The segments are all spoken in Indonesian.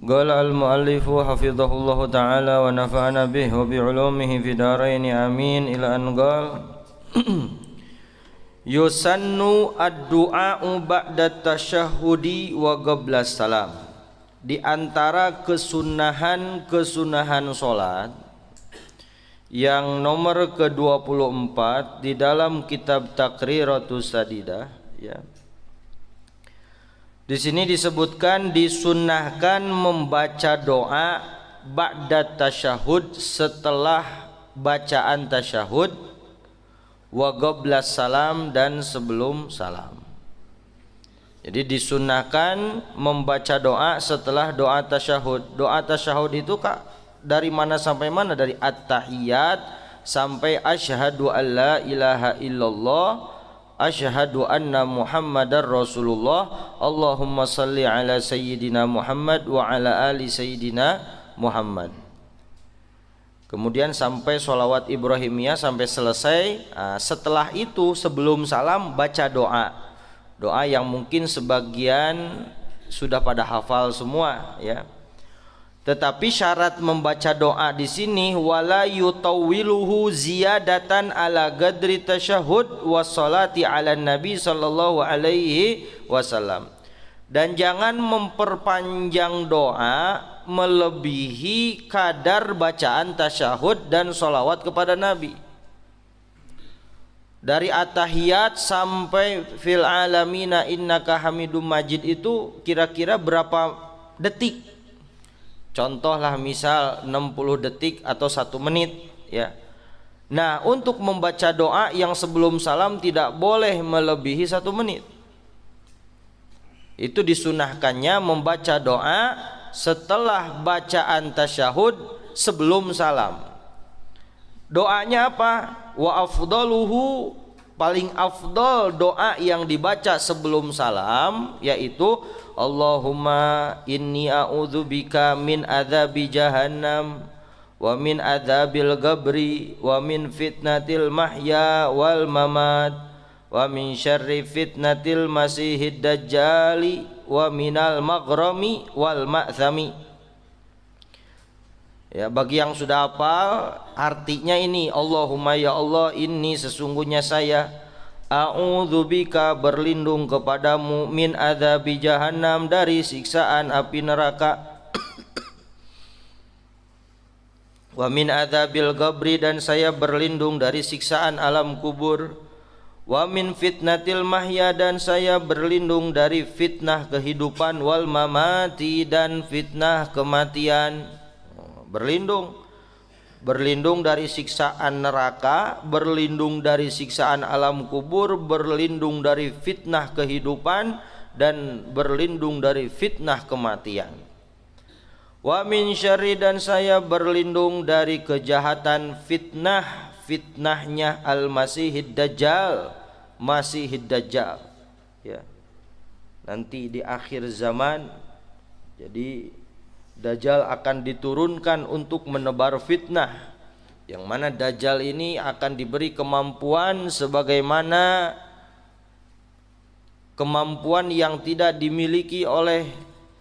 Qala al-muallifu hafizahullahu ta'ala wa nafa'ana bih wa bi'ulumihi fi daraini amin ila an qala yusannu ad-du'a'u ba'da tasyahhudi wa qabla salam. Di antara kesunahan salat yang nomor ke-24 di dalam kitab Taqriratus Sadidah, ya. Di sini disebutkan disunnahkan membaca doa ba'da tasyahud, setelah bacaan tasyahud, wa qabla salam, dan sebelum salam. Jadi disunnahkan membaca doa setelah doa tasyahud. Doa tasyahud itu Kak, dari mana sampai mana? Dari at-tahiyat sampai asyhadu alla ilaha illallah, asyhadu anna Muhammadar Rasulullah, Allahumma salli ala sayyidina Muhammad wa ala ali sayyidina Muhammad. Kemudian sampai sholawat Ibrahimiyah sampai selesai. Setelah itu sebelum salam baca doa yang mungkin sebagian sudah pada hafal semua, ya. Tetapi syarat membaca doa di sini wala yutawwiluhu ziyadatan ala qadri tasyahud wassalati ala nabi sallallahu alaihi wasallam. Dan jangan memperpanjang doa melebihi kadar bacaan tasyahud dan sholawat kepada Nabi. Dari at-tahiyat sampai fil alamina innaka hamidum majid itu kira-kira berapa detik? Contohlah misal 60 detik atau 1 menit, ya. Nah, untuk membaca doa yang sebelum salam tidak boleh melebihi 1 menit. Itu disunahkannya membaca doa setelah bacaan tasyahud sebelum salam. Doanya apa? Wa afdaluhu, paling afdal doa yang dibaca sebelum salam yaitu Allahumma inni a'udzubika min adzabi jahannam wa min adzabil qabri wa min fitnatil mahya wal mamat wa min syarri fitnatil masihid dajjali wa minal maghrami wal ma'thami. Ya, bagi yang sudah hafal artinya ini, Allahumma ya Allah, inni sesungguhnya saya a'udzubika berlindung kepadamu min adzabi jahannam dari siksaan api neraka, wa min adzabil qabri dan saya berlindung dari siksaan alam kubur, wa min fitnatil mahya dan saya berlindung dari fitnah kehidupan, wal mamati dan fitnah kematian. Berlindung dari siksaan neraka, berlindung dari siksaan alam kubur, berlindung dari fitnah kehidupan, dan berlindung dari fitnah kematian. Wa min syarri dan saya berlindung dari kejahatan fitnahnya al-masihid dajjal, masihid dajjal, ya. Nanti di akhir zaman, jadi Dajjal akan diturunkan untuk menebar fitnah, yang mana Dajjal ini akan diberi kemampuan sebagaimana kemampuan yang tidak dimiliki oleh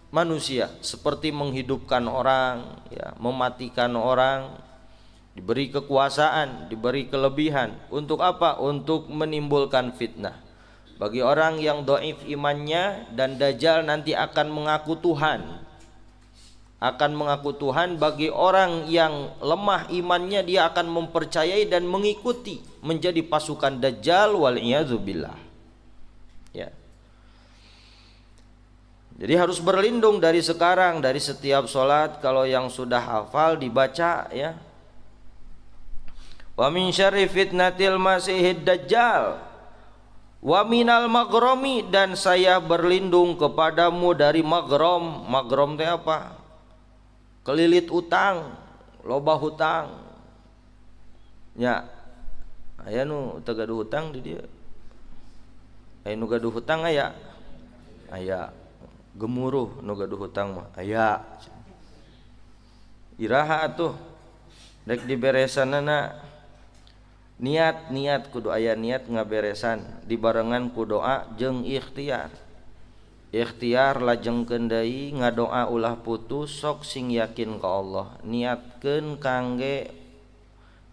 manusia, seperti menghidupkan orang, ya, mematikan orang, diberi kekuasaan, diberi kelebihan. Untuk apa? Untuk menimbulkan fitnah bagi orang yang dhaif imannya, dan Dajjal nanti akan mengaku Tuhan. Bagi orang yang lemah imannya, dia akan mempercayai dan mengikuti, menjadi pasukan Dajjal wal'iyadzubillah, ya. Jadi harus berlindung dari sekarang, dari setiap sholat. Kalau yang sudah hafal dibaca, ya. Wa min syarri fitnatil masihid dajjal wa minal maghrami dan saya berlindung kepadamu dari magrom. Magrom itu apa? Kelilit utang, loba hutang, ya. Aya nu teu gaduh hutang di dieu, aya nu gaduh hutang aya gemuruh nu gaduh hutang mah aya. Iraha atuh rek diberesanana, niat kudu aya niat ngaberesan dibarengan ku doa jeung ikhtiar. ikhtiar lajengkeun deui ngadoa ulah putus sok sing yakin ka Allah,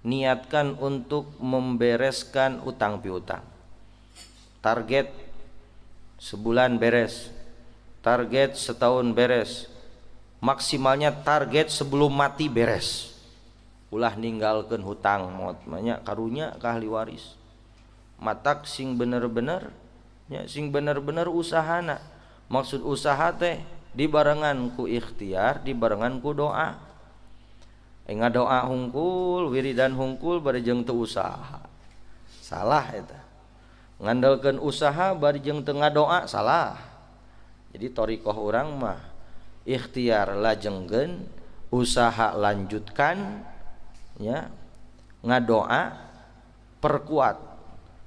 niatkan untuk membereskan utang piutang. Target sebulan beres, target setahun beres, maksimalnya target sebelum mati beres. Ulah ninggalkeun hutang maut nya karunya ka ahli waris. Matak sing bener-bener nya sing bener-bener usahana. Maksud usaha teh dibarengan ku ikhtiar, dibarengan ku doa. Ngadoa hungkul, wiridan hungkul bari jeung teu usaha. Salah eta. Ngandalkeun usaha bari jeung teu ngadoa salah. Jadi thariqah urang mah ikhtiar lajengkeun, usaha lanjutkan ya. Ngadoa perkuat.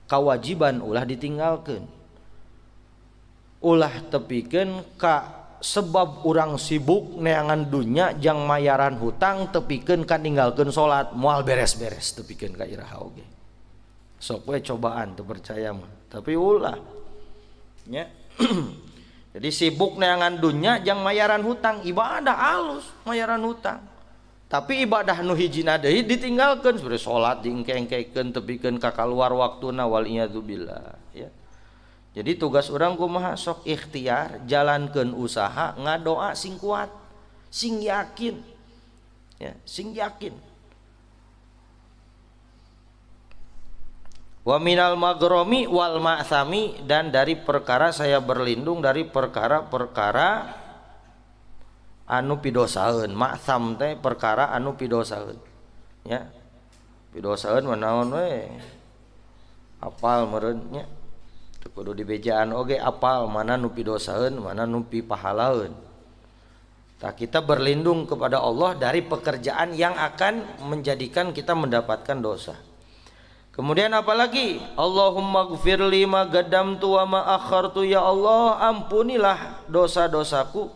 Kawajiban ulah ditinggalkeun. Ulah tepikeun ka sebab urang sibuk neangan dunya jang mayaran hutang, tepikeun ka ninggalkeun salat moal beres-beres, tepikeun ka iraha oge. Sok we cobaan teu percaya mah, tapi ulah nya. Jadi sibuk neangan dunya jang mayaran hutang, ibadah alus mayaran hutang. Tapi ibadah nu hijina deui ditinggalkeun, seperti salat diengke-engkekeun, tepikeun ka kaluar waktuna wal iyadu billah ya. Jadi tugas orang kumaha sok ikhtiar, jalankeun usaha, ngadoa sing kuat, sing yakin. Ya, sing yakin. Wa minal maghromi wal ma'thami, dan dari perkara saya berlindung dari perkara-perkara anu pidosaeun. Ma'tham teh perkara anu pidosaeun. Ya. Pidosaeun manaon we? Apal meureun nya. Kudu dibejaan oge apal mana nu pidosaeun, mana nu pipahalaeun. Tah kita berlindung kepada Allah dari pekerjaan yang akan menjadikan kita mendapatkan dosa. Kemudian apalagi? Allahumma gfirli ma qaddamtu wa ma akhartu, ya Allah ampunilah dosa-dosaku,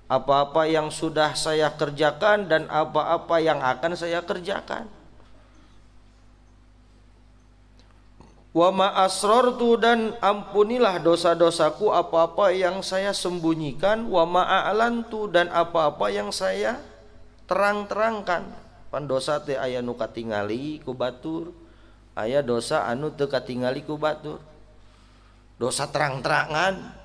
apa-apa yang sudah saya kerjakan dan apa-apa yang akan saya kerjakan. Wa ma asrartu, dan ampunilah dosa-dosaku apa-apa yang saya sembunyikan. Wa ma a'lantu, dan apa-apa yang saya terang-terangkan. Pan dosa teh aya nu katingali ku batur, aya dosa anu teu katingali ku batur. Dosa terang-terangan,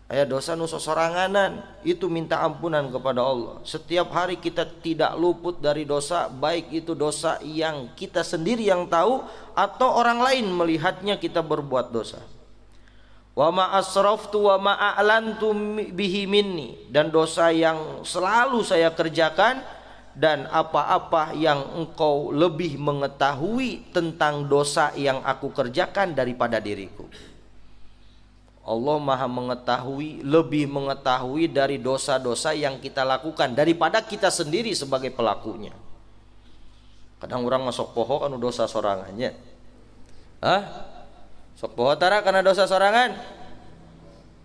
aya dosa nu sosoranganan, itu minta ampunan kepada Allah. Setiap hari kita tidak luput dari dosa, baik itu dosa yang kita sendiri yang tahu atau orang lain melihatnya kita berbuat dosa. Wa ma asraftu wa ma a'lantu bihi minni, dan dosa yang selalu saya kerjakan dan apa-apa yang engkau lebih mengetahui tentang dosa yang aku kerjakan daripada diriku. Allah maha mengetahui, lebih mengetahui dari dosa-dosa yang kita lakukan daripada kita sendiri sebagai pelakunya. Kadang orang masuk poho anu dosa sorangannya. Hah? Sok poho tara karena dosa sorangan?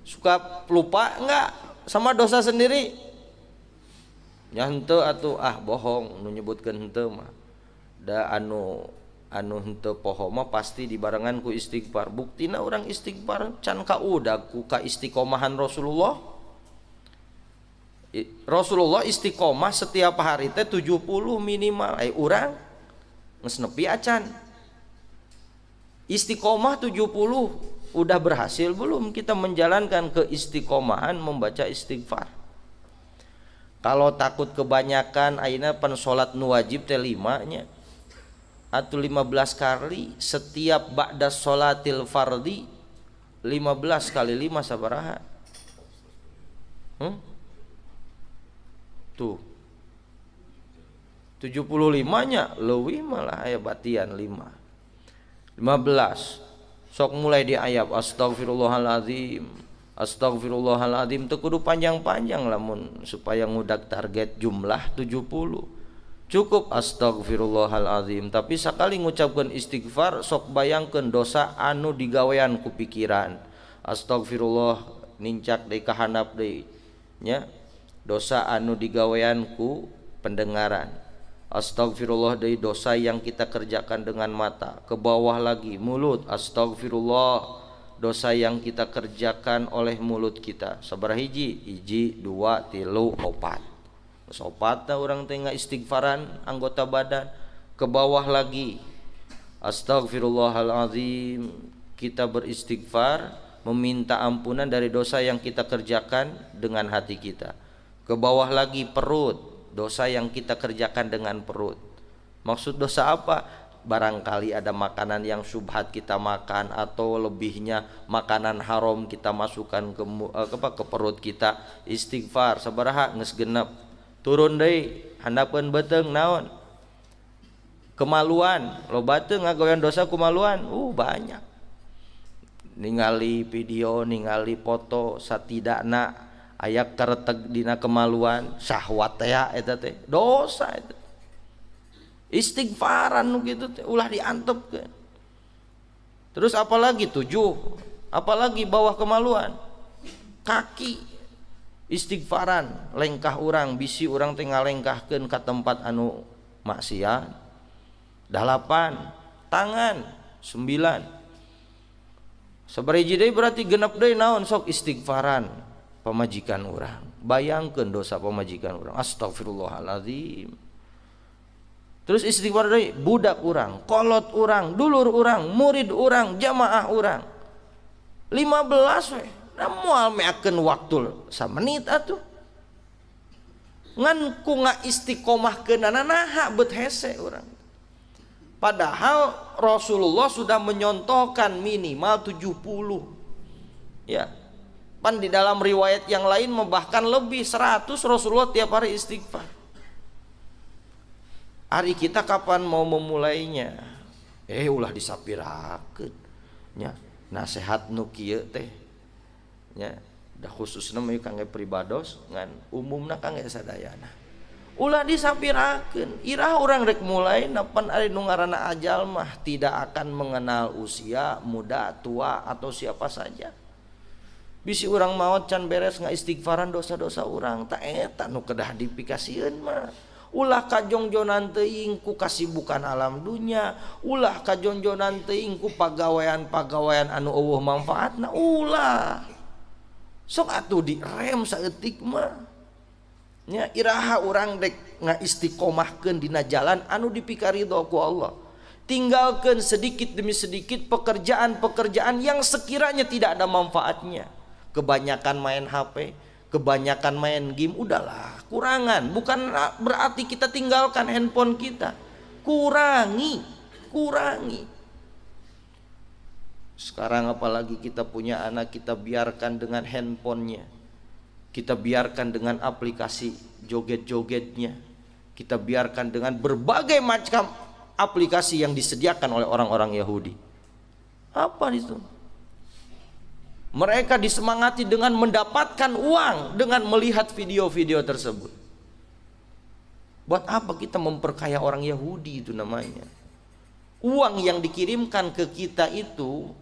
Suka lupa enggak sama dosa sendiri? Ya henteu atuh bohong nu nyebutkeun henteu mah. Da anu henteu poho mah pasti dibarengan ku istighfar. Buktina orang istighfar can kaudag ku ka istiqomahan Rasulullah. Rasulullah istiqomah setiap hari teh 70 minimal. Urang geus nepi acan. Istiqomah 70 udah berhasil belum kita menjalankan keistiqomahan membaca istighfar? Kalau takut kebanyakan ayeuna pan salat nu wajib teh 5 nya. Atau 15 kali setiap ba'da sholatil fardi. 15 kali 5 sabaraha? Tuh 75 nya leuwih malah aya batian 5. 15 sok mulai di ayat astagfirullahalazim. Astagfirullahalazim teu kudu panjang-panjang lamun supaya ngudag target jumlah 70. Cukup astagfirullahalazim, tapi sakali ngucapkeun istighfar sok bayangkeun dosa anu digawean ku pikiran. Astagfirullah nincak deui ka handap deui nya. Dosa anu digawean ku pendengaran. Astagfirullah deui dosa yang kita kerjakan dengan mata, ke bawah lagi mulut astagfirullah, dosa yang kita kerjakan oleh mulut kita. Sabaraha hiji? Hiji, dua, tilu, opat. Opat orang tengah istighfaran anggota badan. Ke bawah lagi, astagfirullahalazim, kita beristighfar meminta ampunan dari dosa yang kita kerjakan dengan hati kita. Ke bawah lagi perut, dosa yang kita kerjakan dengan perut. Maksud dosa apa? Barangkali ada makanan yang syubhat kita makan, atau lebihnya makanan haram kita masukkan ke perut kita. Istighfar sabaraha? Geus genep. Turun deui, handapkeun beuteung naon? Kemaluan, loba teu ngagoyan dosa kumaluan? Banyak. Ningali video, ningali foto, satidakna aya kareteg dina kemaluan, syahwat teh eta teh dosa eta. Istighfaran nu kitu teh ulah diantepkeun. Terus apalagi 7? Apalagi bawah kemaluan? Kaki. Istighfaran, lengkah urang, bisi urang teh ngalengkahkeun ka tempat anu maksiat. 8, tangan. 9. Sabaraha deui berarti genep deui naon? Sok istighfaran pamajikan urang. Bayangkeun dosa pamajikan urang. Astagfirullahalazim. Terus istighfar deui budak urang, kolot urang, dulur urang, murid urang, jamaah urang. 15 we. Da moal meakeun waktu samenit atuh. Ngan ku ngaistiqomahkeunana naha beut hese urang. Padahal Rasulullah sudah menyontohkan minimal 70. Ya. Pan di dalam riwayat yang lain bahkan lebih 100 Rasulullah tiap hari istighfar. Hari kita kapan mau memulainya? Ulah disapirakeun. Nya, nasihat nu kieu teh. Nya, da khususna mah kangge pribados ngan umumna kangge sadayana. Ulah disapirakeun, irah orang rek mulai napan ari nu ngaranna ajal mah tidak akan mengenal usia, muda, tua atau siapa saja. Bisi urang maot can beres ngaistighfaran dosa-dosa urang, tak eta nu kedah dipikasieun mah. Ulah kajongjonan teuing ku kasibukan alam dunya, ulah kajongjonan teuing ku pagawean-pagawean anu eueuh manfaatna, ulah. Sok atuh direm saeutik mah. Nya iraha urang dek ngaistiqomahkeun dina jalan anu dipikaridho ku Allah. Tinggalkeun sedikit demi sedikit pekerjaan-pekerjaan yang sekiranya tidak ada manfaatnya. Kebanyakan main HP, kebanyakan main game, udahlah, kurangan. Bukan berarti kita tinggalkan handphone kita. Kurangi. Sekarang apalagi kita punya anak, kita biarkan dengan handphonenya. Kita biarkan dengan aplikasi joget-jogetnya. Kita biarkan dengan berbagai macam aplikasi yang disediakan oleh orang-orang Yahudi. Apa itu? Mereka disemangati dengan mendapatkan uang dengan melihat video-video tersebut. Buat apa kita memperkaya orang Yahudi itu namanya? Uang yang dikirimkan ke kita itu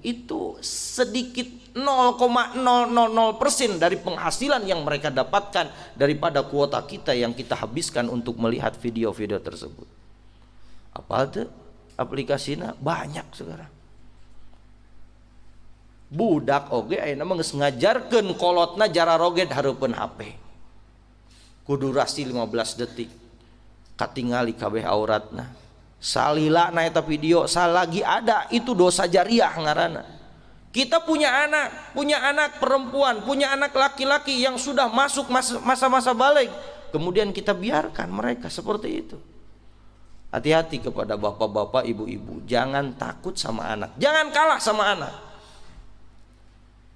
sedikit 0,000% dari penghasilan yang mereka dapatkan daripada kuota kita yang kita habiskan untuk melihat video-video tersebut. Apa itu? Aplikasinya banyak sekarang. Budak oge ayeuna mah geus ngajarkeun kolotna jara roget hareupeun HP. Ku durasi 15 detik. Katingali kabeh auratna. Salila na eta video salagi ada itu dosa jariah ngaranna. Kita punya anak perempuan, punya anak laki-laki yang sudah masuk masa-masa balik, kemudian kita biarkan mereka seperti itu. Hati-hati kepada bapak-bapak, ibu-ibu, jangan takut sama anak, jangan kalah sama anak.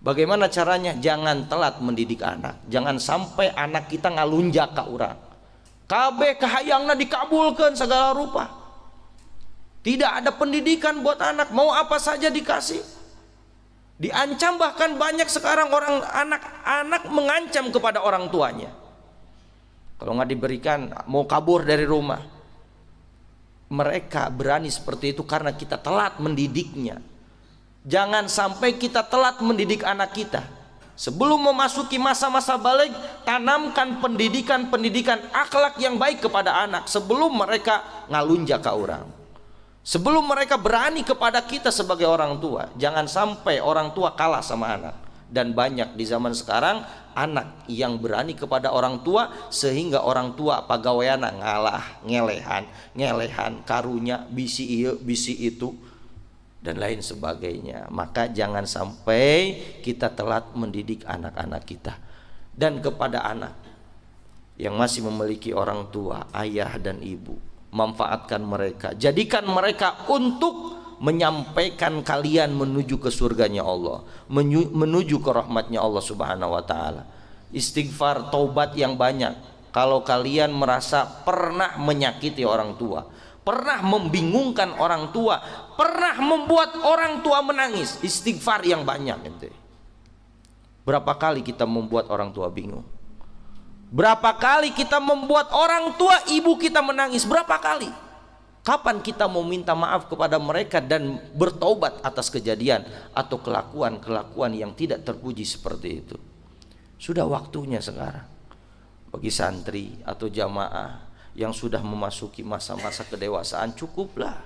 Bagaimana caranya? Jangan telat mendidik anak, jangan sampai anak kita ngalunjak ka urang. Kabeh kahayangna dikabulkan segala rupa. Tidak ada pendidikan buat anak, mau apa saja dikasih. Diancam, bahkan banyak sekarang orang anak mengancam kepada orang tuanya. Kalau nggak diberikan mau kabur dari rumah. Mereka berani seperti itu karena kita telat mendidiknya. Jangan sampai kita telat mendidik anak kita. Sebelum memasuki masa-masa balik, tanamkan pendidikan akhlak yang baik kepada anak sebelum mereka ngalunjak ke orang. Sebelum mereka berani kepada kita sebagai orang tua, jangan sampai orang tua kalah sama anak. Dan banyak di zaman sekarang anak yang berani kepada orang tua sehingga orang tua pagaweana ngalah, ngelehan karunya bisi ieu bisi itu dan lain sebagainya. Maka jangan sampai kita telat mendidik anak-anak kita. Dan kepada anak yang masih memiliki orang tua, ayah dan ibu, manfaatkan mereka, jadikan mereka untuk menyampaikan kalian menuju ke surganya Allah, menuju ke rahmatnya Allah Subhanahu wa taala. Istighfar, taubat yang banyak. Kalau kalian merasa pernah menyakiti orang tua, pernah membingungkan orang tua, pernah membuat orang tua menangis, istighfar yang banyak ente. Berapa kali kita membuat orang tua bingung? Berapa kali kita membuat orang tua ibu kita menangis? Berapa kali? Kapan kita mau minta maaf kepada mereka dan bertobat atas kejadian atau kelakuan-kelakuan yang tidak terpuji seperti itu? Sudah waktunya sekarang. Bagi santri atau jamaah yang sudah memasuki masa-masa kedewasaan, cukuplah.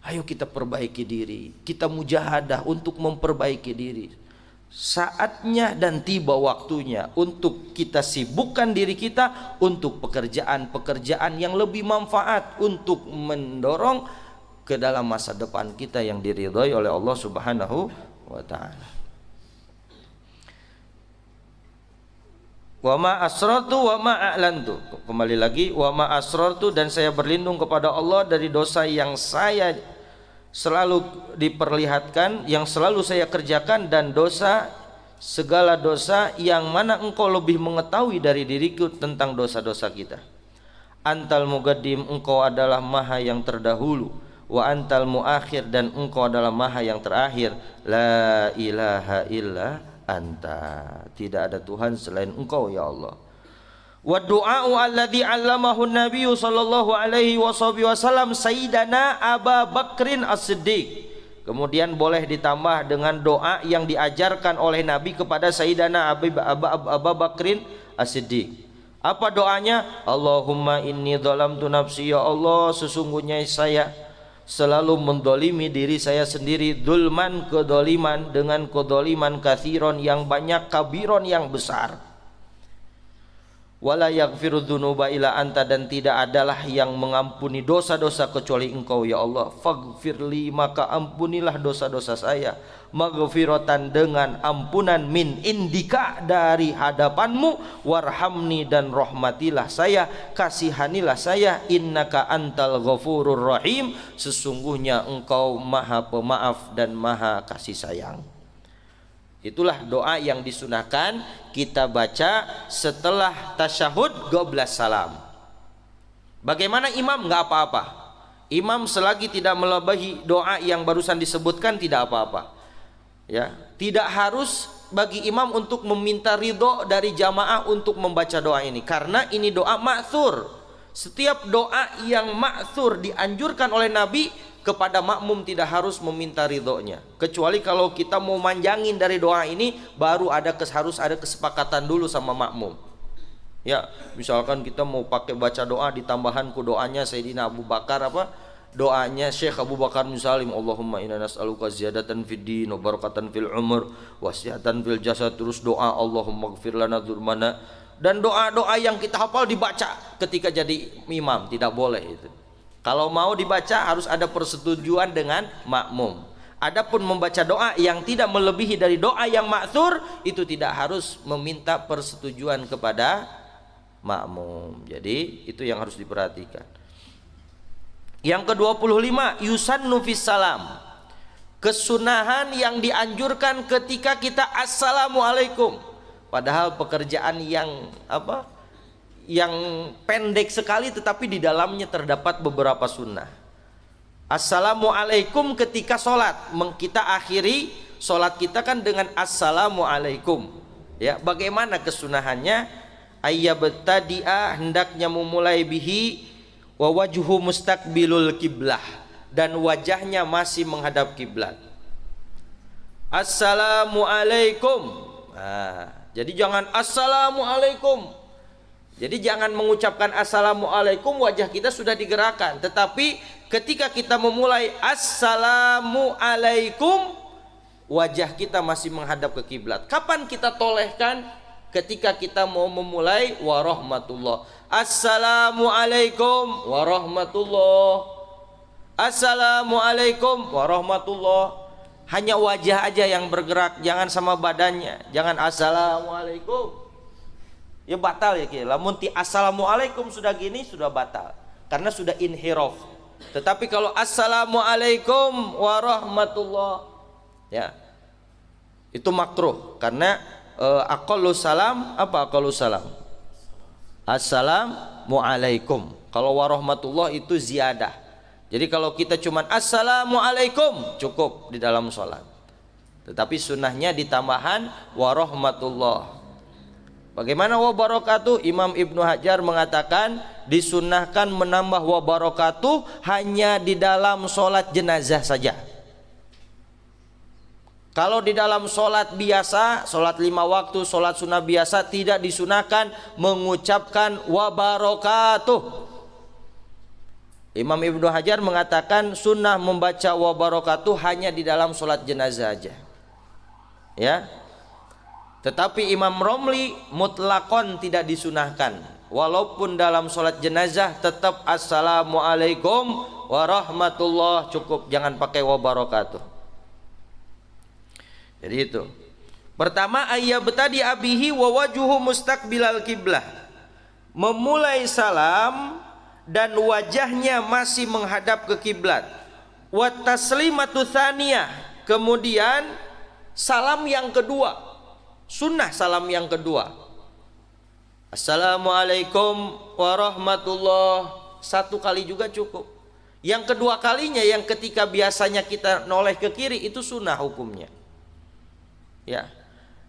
Ayo kita perbaiki diri, kita mujahadah untuk memperbaiki diri. Saatnya dan tiba waktunya untuk kita sibukkan diri kita untuk pekerjaan-pekerjaan yang lebih manfaat untuk mendorong ke dalam masa depan kita yang diridhoi oleh Allah Subhanahu wa taala. Wa ma asrartu wa ma a'lantu. Kembali lagi, wa ma asrartu, dan saya berlindung kepada Allah dari dosa yang saya selalu diperlihatkan, yang selalu saya kerjakan, dan dosa, segala dosa yang mana engkau lebih mengetahui dari diriku tentang dosa-dosa kita. Antal muqaddim, engkau adalah maha yang terdahulu, wa antal muakhir, dan engkau adalah maha yang terakhir. La ilaha illa anta, tidak ada Tuhan selain engkau ya Allah. Wa du'a'u alladhi 'allamahu an-nabiy sallallahu alaihi wasallam sayyidana Abu Bakrin As-Siddiq. Kemudian boleh ditambah dengan doa yang diajarkan oleh Nabi kepada Sayyidana Abu Bakrin As-Siddiq. Apa doanya? Allahumma inni dhalamtu nafsi, ya Allah sesungguhnya saya selalu mendolimi diri saya sendiri, dulman, kedoliman, dengan kedoliman kathiron yang banyak, kabiron yang besar. Wala yaghfiru dzunuba illa anta, dan tidak adalah yang mengampuni dosa-dosa kecuali engkau ya Allah. Faghfirli, maka ampunilah dosa-dosa saya, maghfiratan, dengan ampunan, min indika, dari hadapanmu, warhamni, dan rahmatilah saya, kasihanilah saya, innaka antal ghafurur rahim, sesungguhnya engkau maha pemaaf dan maha kasih sayang. Itulah doa yang disunahkan kita baca setelah tasyahud qabla salam. Bagaimana imam? Nggak apa-apa. Imam selagi tidak melebihi doa yang barusan disebutkan tidak apa-apa. Ya, tidak harus bagi imam untuk meminta ridho dari jamaah untuk membaca doa ini, karena ini doa ma'thur. Setiap doa yang ma'thur dianjurkan oleh Nabi, kepada makmum tidak harus meminta ridhonya, kecuali kalau kita mau manjangin dari doa ini baru harus ada kesepakatan dulu sama makmum. Ya, misalkan kita mau pakai baca doa ditambahan ku doanya Sayyidina Abu Bakar, apa doanya Syekh Abu Bakar Musalim, Allahumma inna nas'aluka ziyadatan fid din wa barakatan fil umur wa sihatan fil jasad, terus doa Allahumma ighfir lana dzurmana, dan doa-doa yang kita hafal dibaca ketika jadi imam, tidak boleh itu. Kalau mau dibaca harus ada persetujuan dengan makmum. Adapun membaca doa yang tidak melebihi dari doa yang ma'thur, itu tidak harus meminta persetujuan kepada makmum. Jadi itu yang harus diperhatikan. Yang ke-25, yusannu fis salam. Kesunahan yang dianjurkan ketika kita assalamualaikum. Padahal pekerjaan yang yang pendek sekali, tetapi di dalamnya terdapat beberapa sunnah. Assalamualaikum ketika sholat, kita akhiri sholat kita kan dengan assalamualaikum. Ya, bagaimana kesunahannya? Ayyabtadi'a, hendaknya memulai bihi wa wajhu mustaqbilul kiblah, dan wajahnya masih menghadap kiblat. Assalamualaikum. Nah, jadi jangan assalamualaikum. Jadi jangan mengucapkan assalamualaikum wajah kita sudah digerakkan, tetapi ketika kita memulai assalamualaikum wajah kita masih menghadap ke kiblat. Kapan kita tolehkan? Ketika kita mau memulai warahmatullah. Assalamualaikum warahmatullah. Assalamualaikum warahmatullah. Hanya wajah aja yang bergerak, jangan sama badannya. Jangan assalamualaikum. Ya batal ya ki. Lamun ti assalamualaikum sudah gini sudah batal karena sudah inhiraf. Tetapi kalau assalamualaikum warahmatullah ya itu makruh karena aqallu salam apa aqallu salam? Assalamualaikum. Kalau warahmatullah itu ziyadah. Jadi kalau kita cuman assalamualaikum cukup di dalam sholat. Tetapi sunnahnya ditambahan warahmatullah. Bagaimana wabarakatuh? Imam Ibnu Hajar mengatakan disunnahkan menambah wabarakatuh hanya di dalam sholat jenazah saja. Kalau di dalam sholat biasa, sholat 5 waktu, sholat sunnah biasa tidak disunahkan mengucapkan wabarakatuh. Imam Ibnu Hajar mengatakan sunnah membaca wabarakatuh hanya di dalam sholat jenazah saja. Ya. Tetapi Imam Romli mutlakon tidak disunahkan. Walaupun dalam sholat jenazah tetap assalamualaikum warahmatullah cukup, jangan pakai wabarakatuh. Jadi itu. Pertama ayyabtadi abihi wa wajuhu mustaqbilal kiblah. Memulai salam dan wajahnya masih menghadap ke kiblat. Wa taslimatu tsaniyah. Kemudian salam yang kedua. Sunnah salam yang kedua. Assalamualaikum warahmatullah. Satu kali juga cukup. Yang kedua kalinya yang ketika biasanya kita noleh ke kiri itu sunnah hukumnya. Ya.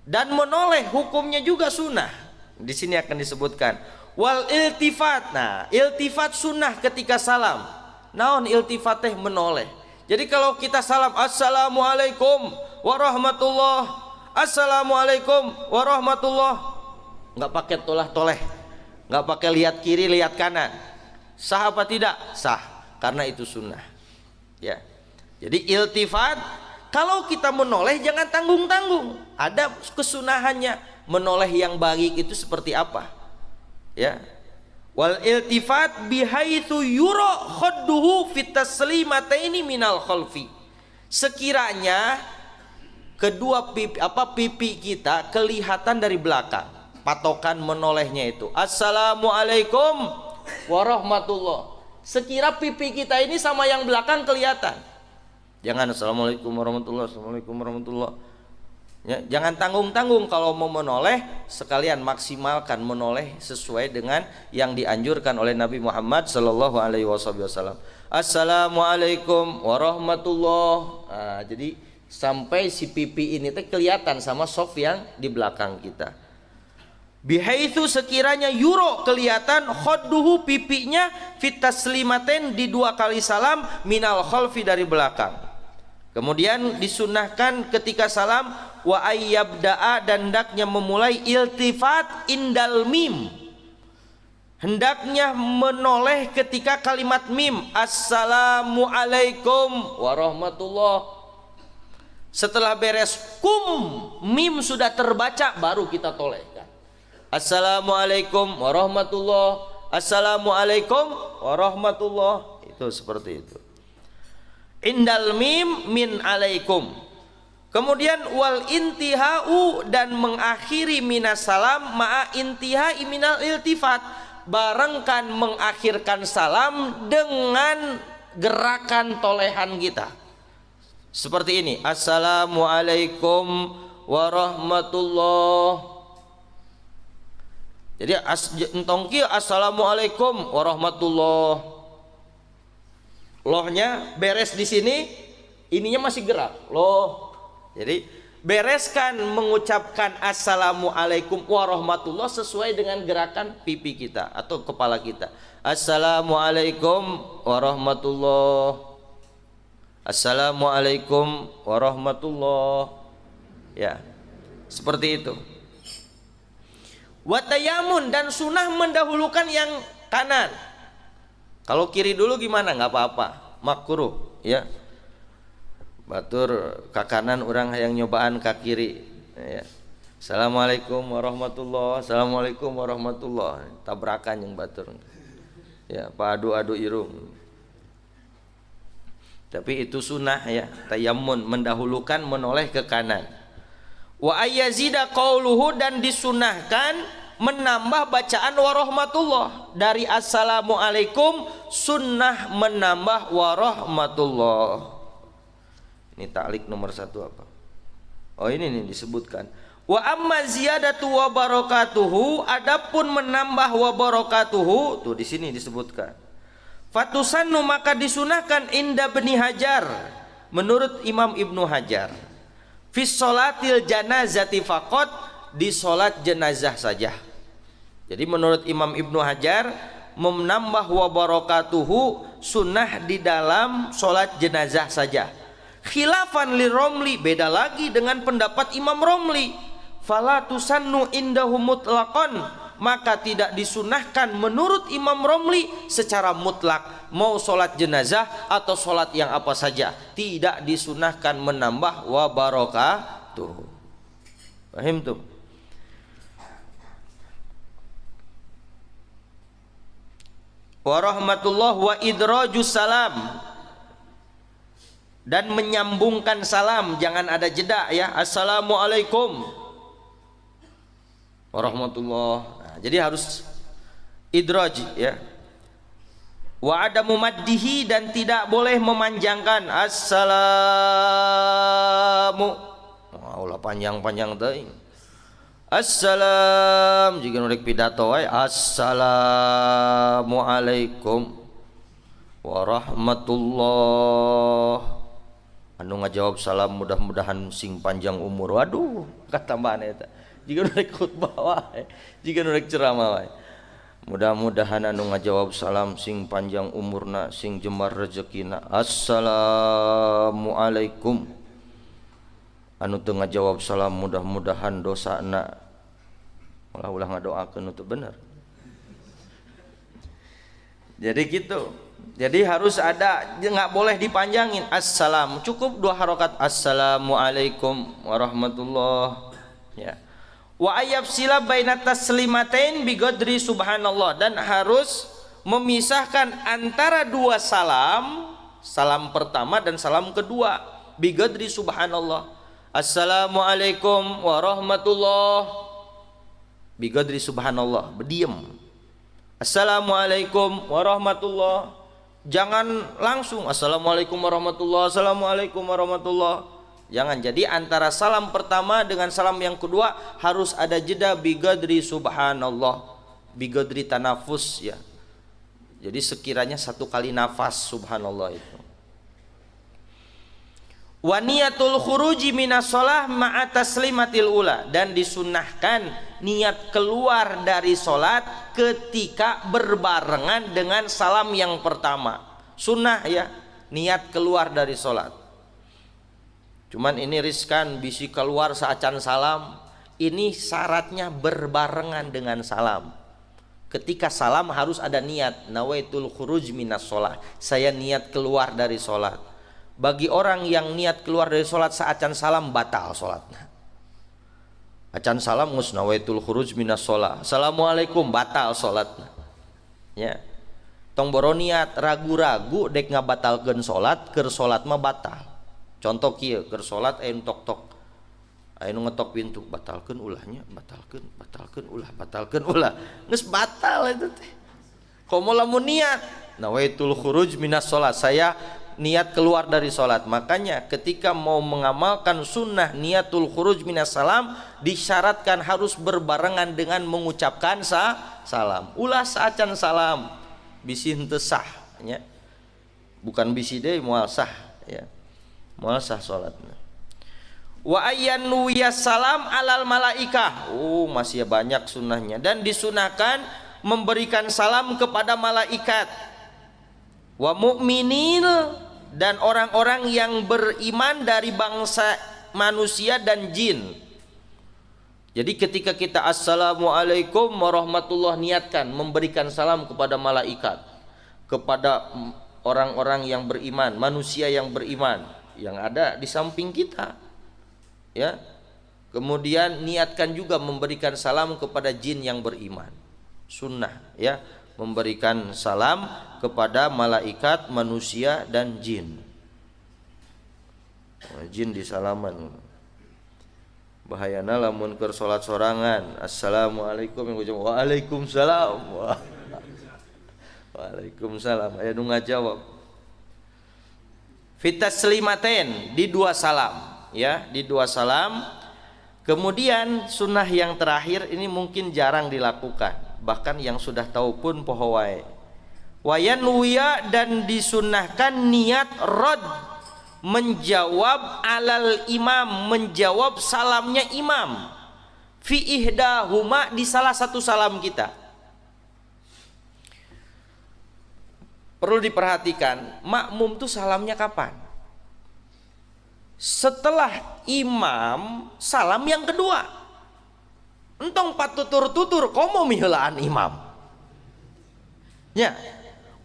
Dan menoleh hukumnya juga sunnah. Di sini akan disebutkan wal iltifat. Nah, iltifat sunnah ketika salam. Naon iltifat teh menoleh. Jadi kalau kita salam assalamualaikum warahmatullah, assalamualaikum warahmatullah, nggak pakai toleh, nggak pakai lihat kiri lihat kanan, sah apa tidak? Sah, karena itu sunnah. Ya, jadi iltifat kalau kita menoleh jangan tanggung-tanggung. Ada kesunahannya menoleh yang baik itu seperti apa? Ya, wal iltifat bihaitsu yura khadduhu fit taslimataini minal khalfi. Sekiranya kedua pipi kita kelihatan dari belakang. Patokan menolehnya itu assalamualaikum warahmatullah. Sekira pipi kita ini sama yang belakang kelihatan. Jangan assalamualaikum warahmatullah, assalamualaikum warahmatullah. Ya, jangan tanggung-tanggung kalau mau menoleh, sekalian maksimalkan menoleh sesuai dengan yang dianjurkan oleh Nabi Muhammad sallallahu alaihi wasallam. Assalamualaikum warahmatullah. Nah, jadi sampai si pipi ini teh kelihatan sama soft yang di belakang kita. Bihaitsu sekiranya yuro kelihatan khadduhu pipinya fit taslimaten di 2 kali salam minal khalfi dari belakang. Kemudian disunnahkan ketika salam wa ayyabda'a dan hendaknya memulai iltifat indal mim. Hendaknya menoleh ketika kalimat mim. Assalamualaikum warahmatullah. Setelah beres kum mim sudah terbaca baru kita tolehkan. Assalamualaikum warahmatullah. Assalamualaikum warahmatullah. Itu seperti itu. Indal mim min alaikum. Kemudian wal intihau dan mengakhiri minas salam ma'a intihai minal iltifat. Barengkan mengakhirkan salam dengan gerakan tolehan kita. Seperti ini. Assalamualaikum warahmatullah. Jadi entongki assalamualaikum warahmatullah. Lohnya beres di sini, ininya masih gerak. Loh. Jadi bereskan mengucapkan assalamualaikum warahmatullah sesuai dengan gerakan pipi kita atau kepala kita. Assalamualaikum warahmatullah. Assalamualaikum warahmatullah. Ya. Seperti itu. Wa tayamun, dan sunnah mendahulukan yang kanan. Kalau kiri dulu gimana? Nggak apa-apa, makruh ya. Batur ke kanan, orang yang nyobaan ke kiri ya. Assalamualaikum warahmatullah, assalamualaikum warahmatullah, tabrakan yang batur ya, padu-adu irung. Tapi itu sunnah ya, tayammun, mendahulukan, menoleh ke kanan. Wa ayyazida qauluhu, dan disunahkan menambah bacaan warahmatullah. Dari assalamualaikum sunnah menambah warahmatullah. Ini taklik nomor 1 apa? Oh ini nih disebutkan. Wa amma ziyadatu wa barakatuhu, adapun menambah wa barakatuhu, tuh di sini disebutkan. Fatusannu, maka disunahkan inda Ibnu Hajar, menurut Imam Ibnu Hajar. Fis sholatil janazati faqat, di sholat jenazah saja. Jadi menurut Imam Ibnu Hajar, menambah wa barakatuhu sunnah di dalam sholat jenazah saja. Khilafan li Romli, beda lagi dengan pendapat Imam Romli. Fala tusannu indahu mutlaqan, maka tidak disunahkan menurut Imam Romli secara mutlak, mau sholat jenazah atau sholat yang apa saja, tidak disunahkan menambah wa barakatuh. Paham tuh? Wa rahmatullah wa idrajus salam, dan menyambungkan salam, jangan ada jeda ya. Assalamualaikum warahmatullah. Nah, jadi harus idraj ya. Wa adamu maddihi, dan tidak boleh memanjangkan assalamu. Ulah panjang-panjang teuing. Assalam, jika nurek pidato wae assalamualaikum warahmatullah. Anu ngajawab salam mudah-mudahan sing panjang umur. Waduh, katambahan eta. Jika nurek khutbah wae, jika nurek ceramah wae. Mudah-mudahan anu ngajawab salam sing panjang umurna, sing jembar rezekina. Assalamualaikum. Anu teu ngajawab salam mudah-mudahan dosana. Ulah ngadoakeun itu bener. Jadi gitu. Jadi harus ada, nggak boleh dipanjangin. Assalam, cukup 2 harokat. Assalamualaikum warahmatullah ya. Wa ayyafsila baina taslimatain biqadri subhanallah, dan harus memisahkan antara 2 salam, salam pertama dan salam kedua, biqadri subhanallah. Assalamualaikum warahmatullah, biqadri subhanallah, berdiam. Assalamualaikum warahmatullah, jangan langsung assalamualaikum warahmatullah, assalamualaikum warahmatullah, jangan. Jadi antara salam pertama dengan salam yang kedua harus ada jeda biqadri subhanallah, biqadri tanafus ya. Jadi sekiranya 1 kali nafas subhanallah itu. Wa niyatul khuruji minas shalah ma'a taslimatil ula, dan disunnahkan niat keluar dari salat ketika berbarengan dengan salam yang pertama. Sunnah ya, niat keluar dari salat. Cuman ini riskan, bisi keluar saacan salam. Ini syaratnya berbarengan dengan salam. Ketika salam harus ada niat, nawaitul khuruj minas shalah, saya niat keluar dari salat. Bagi orang yang niat keluar dari sholat saacan salam, batal sholatnya. Acan salam gus nawaitul khuruj minas sholat, assalamualaikum, batal sholatnya ya. Tong boro niat ragu-ragu dek ngabatalkeun sholat, keur sholat mah batal. Contoh kieu, keur sholat aya tok-tok, aya nu ngetok pintu, batalkeun ulahnya, batalkeun ulah, geus batal itu teh. Komo lamun niat nawaitul khuruj minas sholat, saya niat keluar dari sholat. Makanya ketika mau mengamalkan sunnah niatul khuruj minas salam, disyaratkan harus berbarengan dengan mengucapkan salam. Ulah saacan salam bisi henteu sah ya. Bukan bisi deui, moal sah ya. Moal sah salatna. Wa ayyan nuwiyas salam alal malaikah. Masih banyak sunnahnya, dan disunahkan memberikan salam kepada malaikat. Wa mu'minin, dan orang-orang yang beriman dari bangsa manusia dan jin. Jadi ketika kita assalamualaikum warahmatullah, niatkan memberikan salam kepada malaikat, kepada orang-orang yang beriman, manusia yang beriman yang ada di samping kita, ya. Kemudian niatkan juga memberikan salam kepada jin yang beriman, sunnah, ya, memberikan salam kepada malaikat, manusia dan jin. Jin disalaman. Bahayana lamun keur salat sorangan assalamualaikum yang ucap waalaikumsalam. Waalaikumsalam aya nu ngajawab. Fitaslimaten, di dua salam, ya, di dua salam. Kemudian sunnah yang terakhir ini mungkin jarang dilakukan, bahkan yang sudah tahu pun poho wae. Wayanwiya, dan disunnahkan niat rod, menjawab alal imam, menjawab salamnya imam, fi ihdahuma, di salah satu salam kita. Perlu diperhatikan, makmum tuh salamnya kapan? Setelah imam salam yang kedua. Entong patutur-tutur komo miheulaan imam, ya.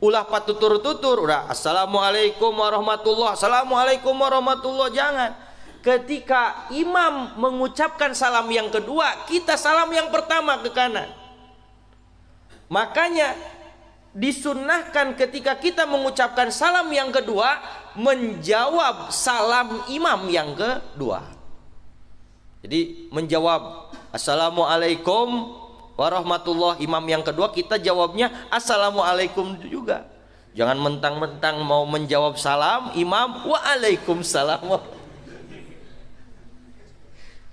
Ulah patutur-tutur, udah assalamualaikum warahmatullah, assalamualaikum warahmatullah, jangan. Ketika imam mengucapkan salam yang kedua, kita salam yang pertama ke kanan. Makanya disunnahkan ketika kita mengucapkan salam yang kedua, menjawab salam imam yang kedua. Jadi menjawab assalamualaikum warahmatullah, imam yang kedua, kita jawabnya assalamualaikum juga. Jangan mentang-mentang mau menjawab salam imam waalaikumsalam.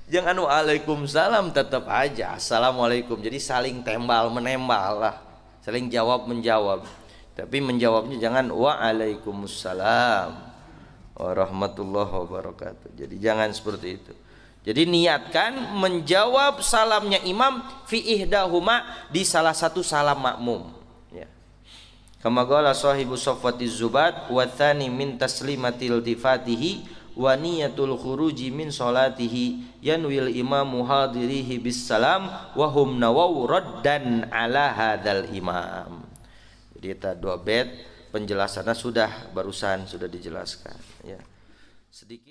Jangan waalaikumsalam, tetap aja assalamualaikum. Jadi saling tembal menembal lah, saling jawab menjawab. Tapi menjawabnya jangan waalaikumsalam warahmatullahi wabarakatuh. Jadi jangan seperti itu. Jadi niatkan menjawab salamnya imam fi ihdahuma, di salah satu salam makmum, ya. Kama qala sahibu Safwatiz Zubat wa tsani min taslimatil tifatihi wa niyatul khuruji min salatihi yanwil imamu hadirihi bis salam wa hum nawaw raddan ala hadzal imam. Jadi itu dua bait penjelasannya sudah barusan sudah dijelaskan, ya. Sedikit